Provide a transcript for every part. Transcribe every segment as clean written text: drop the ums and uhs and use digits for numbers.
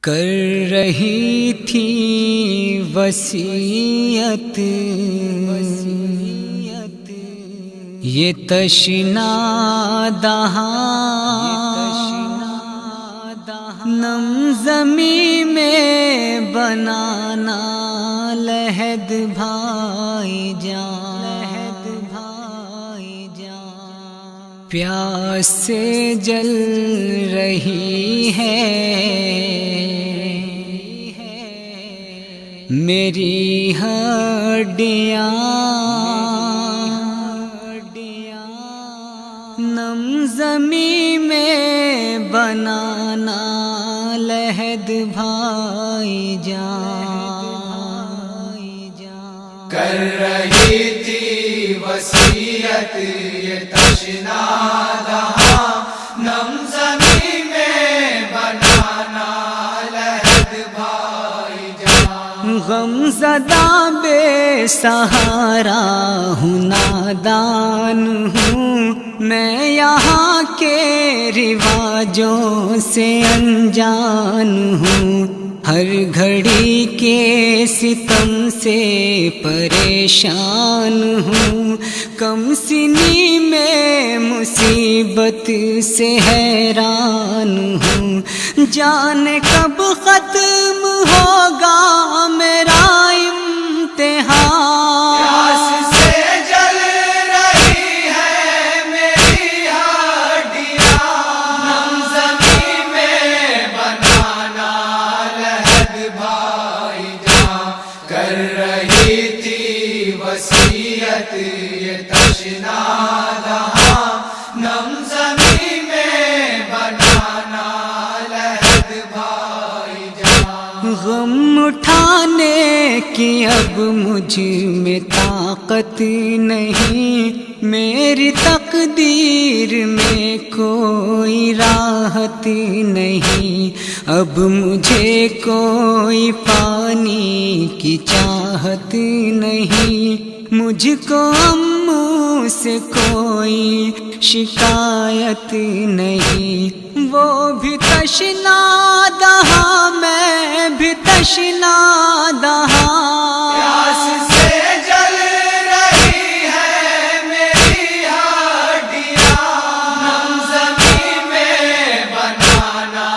کر رہی تھی وصیت یہ تشنا دہاں نم زمیں میں بنانا لحد بھائی جان، پیاس سے جل رہی ہے میری ہڈیاں، نم زمیں میں بنانا لحد بھائی جان، کر رہی تھی وصیت یہ تشنا دہاں نم زمیں میں بنانا لحد بھائی جان، غم زدہ بے سہارا ہوں، نادان ہوں میں یہاں کے رواجوں سے انجان ہوں، ہر گھڑی کے ستم سے پریشان ہوں، کم سنی میں مصیبت سے حیران ہوں، جانے کب ختم ہوگا میرا امتحان، پیاس سے جل رہی ہے میری ہڈیاں، نم زمیں میں بنانا لحد بھائی جان، کر رہی تھی وصیت یہ تشنا دہاں نم زمیں میں بنانا لحد بھائی جان، غم اٹھانے کی اب مجھ میں طاقت نہیں، میری تقدیر میں کوئی راحت نہیں، اب مجھے کوئی پانی کی چاہت نہیں، مجھ کو امّوں سے کوئی شکایت نہیں، وہ بھی تشنا دہاں میں بھی تشنا دہاں، پیاس سے جل رہی ہے میری ہڈیاں، نم زمیں میں بنانا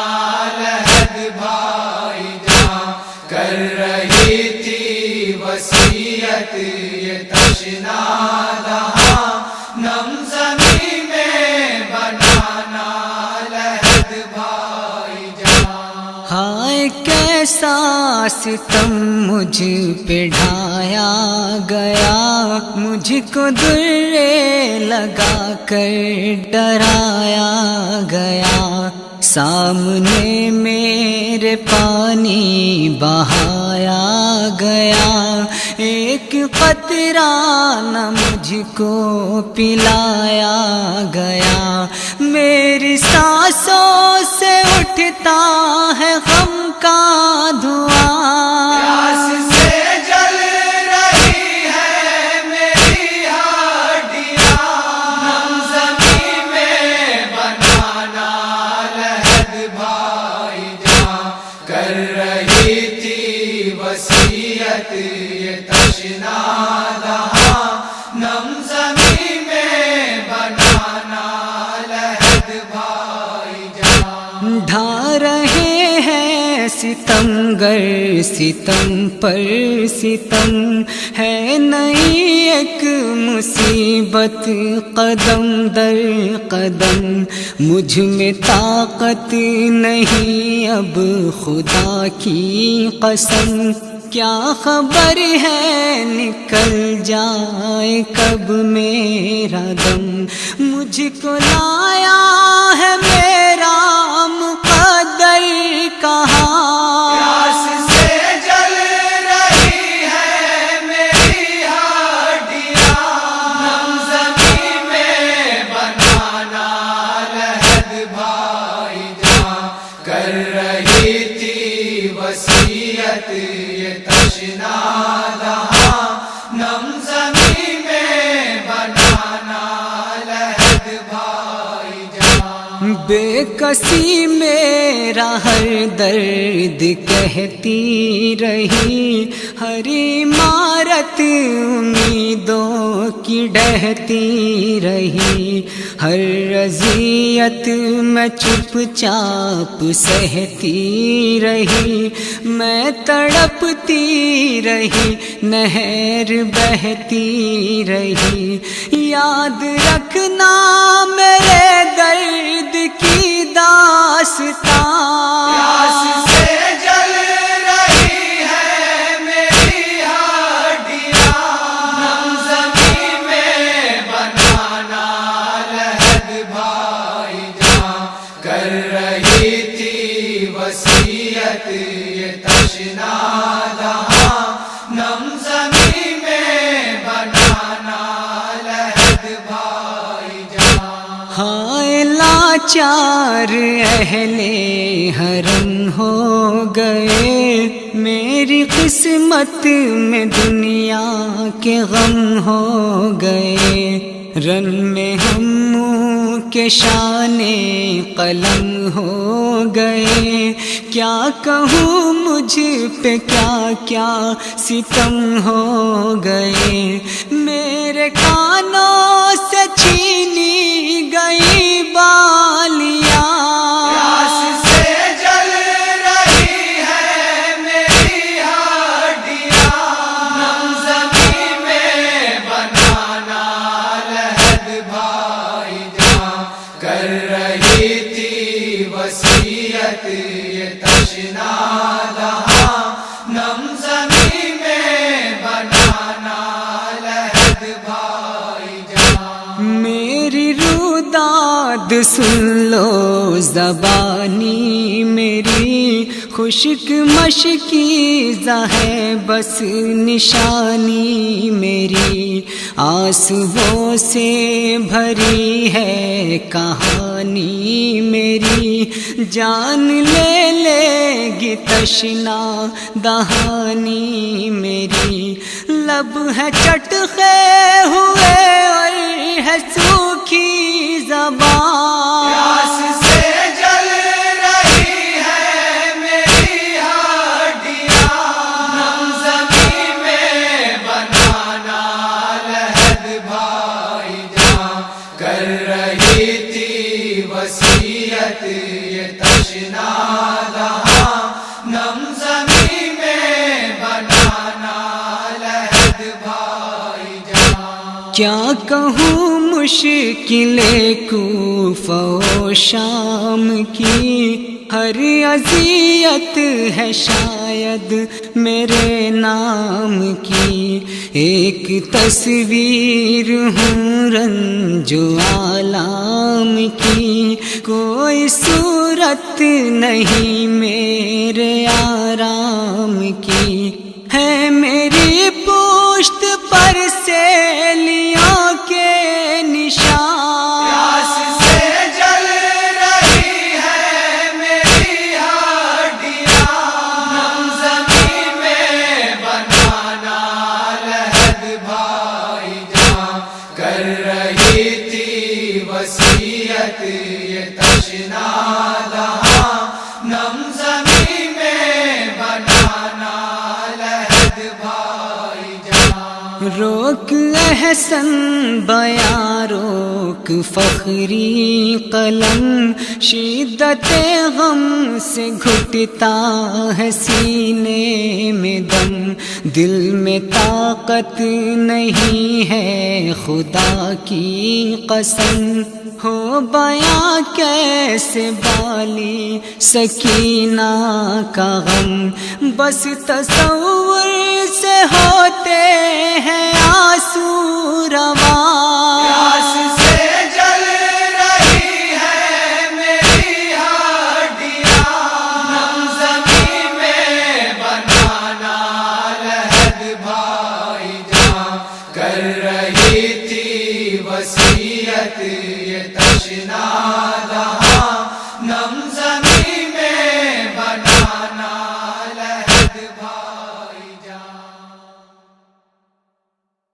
لحد بھائی جان، کر رہی تھی وصیت یہ تشنا دہاں نم زمیں میں بنانا لحد بھائی جان، ہائے کیسا ستم مجھ پہ ڈھایا گیا، مجھ کو درے لگا کر ڈرایا گیا، سامنے میرے پانی بہایا گیا، ایک قطرہ نہ مجھ کو پلایا گیا، میری سانسوں سے اٹھتا ہے غم کا دھواں، پیاس سے جل رہی ہے میری ہڈیاں، نم زمیں میں بنانا لحد بھائی جان، کر رہی تھی وصیت یہ تشنا دہاں نم زمیں میں بنانا لحد بھائی جان، ڈھا رہے ہیں ستمگر ستم پر ستم، ہے نئی ایک مصیبت قدم در قدم، مجھ میں طاقت نہیں اب خدا کی قسم، کیا خبر ہے نکل جائے کب میرا دم، مجھ کو لایا ہے میرا مقدر کہاں، پیاس سے جل رہی ہے میری ہڈیاں، نم زمیں میں بنانا لحد بھائی جان، کر رہی تھی وصیت یہ تشنا دہاں نم زمیں میں بنانا لحد بھائی جان، کسی میرا ہر درد کہتی رہی، ہر عمارت امیدوں کی ڈھہتی رہی، ہر اذیت میں چپ چاپ سہتی رہی، میں تڑپتی رہی، نہر بہتی رہی، یاد رکھنا میرے درد کی داستان، پیاس سے جل رہی ہے میری ہڈیاں، نم زمین میں بنانا لحد بھائی جان، کر رہی تھی وصیت یہ تشنا دہاں، نم زمین میں بنانا لحد بھائی جان۔ ہائے لاچار اہل حرم ہو گئے، میری قسمت میں دنیا کے غم ہو گئے، رن میں ہم کے شان قلم ہو گئے، کیا کہوں مجھ پہ کیا کیا ستم ہو گئے، میرے کانوں سے چھینی گئی بالیاں، پیاس سے جل رہی ہے میری ہڈیاں، نم زمین میں بنانا لحد بھائی جان، کر رہی تھی وصیت یہ تشنا دہاں، نم زمین میں بنانا لحد بھائی جان۔ میری روداد سن لو زبانی میری، خشک مشکیزہ ہے بس نشانی میری، آنسوؤں سے بھری ہے کہانی میری، جان لے لے گی تشنا دہانی میری، لب ہے چٹخے ہوئے اور ہے سوکھی زبان، پیاس سے جل رہی ہے میری ہڈیاں، نم زمین میں بنانا لحد بھائی جان، کر رہی تھی وصیت یہ تشنا دہاں، نم زمین میں بنانا لحد بھائی جان۔ کیا کہوں مشکلیں کوفہ و شام کی، ہر اذیت ہے شاید میرے نام کی، ایک تصویر ہوں رنج و آلام کی، کوئی صورت نہیں میرے آرام کی، ہے میری پشت پر سیلیوں کے نشان، پیاس سے جل رہی ہے میری ہڈیاں، نم زمین میں بنانا لحد بھائی جان، کر رہی تھی وصیت یہ تشنا دہاں، نم زمین میں بنانا لحد بھائی جان۔ روک احسن بیاں روک فخری قلم، شدت غم سے گھٹتا ہے سینے میں دم، دل میں طاقت نہیں ہے خدا کی قسم، ہو بیاں کیسے بالی سکینہ کا غم، بس تصور سے ہوتے ہیں آنسو رواں، پیاس سے جل رہی ہے میری ہڈیاں، نم زمین میں بنانا لحد بھائی جان، کر رہی تھی وصیت یہ